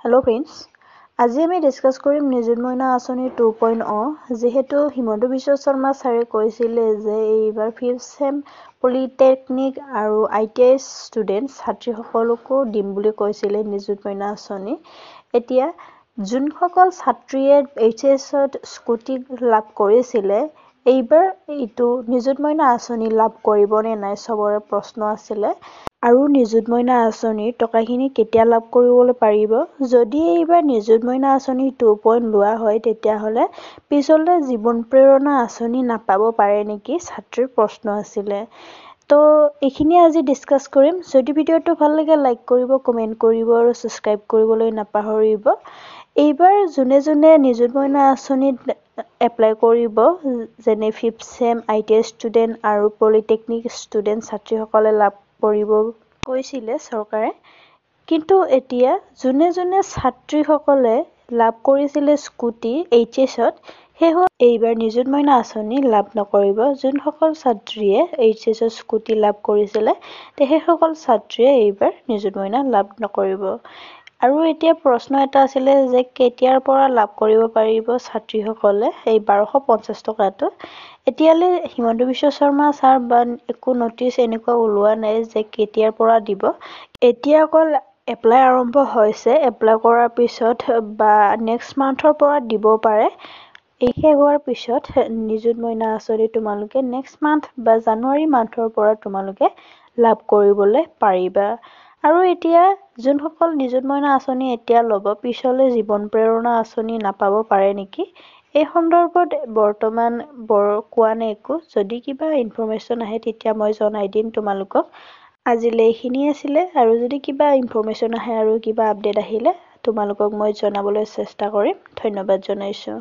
Hello' friends, আজি আমি discuss কৰিম নিযুত মইনা আঁচনি 2.0। যিহেতু হিমন্ত বিশ্ব শৰ্মা ছাৰে কৈছিলে যে এইবাৰ 5th চেম পলিটেকনিক আৰু ITI ষ্টুডেণ্ট ছাত্ৰীসকলকো দিম বুলি কৈছিলে নিযুত মইনা আঁচনি। এতিয়া যোনসকল ছাত্ৰীয়ে HSত স্কুটি লাভ কৰিছিলে, এইবাৰ এইটো নিযুত মইনা আঁচনি লাভ কৰিব নে নাই চবৰে প্ৰশ্ন আছিলে। আৰু নিযুত মইনা আঁচনিৰ টকাখিনি কেতিয়া লাভ কৰিবলৈ পাৰিব। যদি এইবাৰ নিযুত মইনা আঁচনি 2.0 লোৱা হয়, তেতিয়াহ'লে পিছলৈ জীৱন প্ৰেৰণা আঁচনি নাপাব পাৰে নেকি ছাত্ৰীৰ প্ৰশ্ন আছিলে। তো এইখিনি আজি ডিছকাছ কৰিম। যদি ভিডিঅ'টো ভাল লাগে লাইক কৰিব, কমেণ্ট কৰিব আৰু ছাবস্ক্ৰাইব কৰিবলৈ নাপাহৰিব। এইবাৰ যোনে যোনে নিযুত মইনা আঁচনিত এপ্লাই কৰিব, যেনে 5th চেম ITI ষ্টুডেণ্ট আৰু পলিটেকনিক ষ্টুডেণ্ট ছাত্ৰীসকলে লাভ কৰিব কৈছিলে চৰকাৰে। কিন্তু এতিয়া যোনে যোনে ছাত্ৰীসকলে লাভ কৰিছিলে স্কুটি HSত, সেইসকল এইবাৰ নিযুত মইনা আঁচনি লাভ নকৰিব। যোনসকল ছাত্ৰীয়ে HSত স্কুটি লাভ কৰিছিলে, সেইসকল ছাত্ৰীয়ে এইবাৰ নিযুত মইনা লাভ নকৰিব। আৰু এতিয়া প্ৰশ্ন এটা আছিলে যে কেতিয়াৰ পৰা লাভ কৰিব পাৰিব ছাত্ৰীসকলে এই 1250 টকাটো। এতিয়ালৈ হিমন্ত বিশ্ব শৰ্মা ছাৰ বা একো নটিচ এনেকুৱা ওলোৱা নাই যে কেতিয়াৰ পৰা দিব। এতিয়া অকল এপ্লাই আৰম্ভ হৈছে। এপ্লাই কৰাৰ পিছত বা নেক্সট মান্থৰ পৰা দিব পাৰে। এই শেষ হোৱাৰ পিছত নিযুত মইনা আঁচনি তোমালোকে নেক্সট মান্থ বা জানুৱাৰী মান্থৰ পৰা তোমালোকে লাভ কৰিবলৈ পাৰিবা। আৰু এতিয়া যোনসকল নিযুত মইনা আঁচনি এতিয়া ল'ব, পিছলৈ জীৱন প্ৰেৰণা আঁচনি নাপাব পাৰে নেকি। এই সন্দৰ্ভত বৰ্তমান কোৱা নাই একো। যদি কিবা ইনফৰমেশ্যন আহে তেতিয়া মই জনাই দিম তোমালোকক। আজিলৈ এইখিনিয়ে আছিলে। আৰু যদি কিবা ইনফৰমেশ্যন আহে আৰু কিবা আপডেট আহিলে তোমালোকক মই জনাবলৈ চেষ্টা কৰিম। ধন্যবাদ জনাইছোঁ।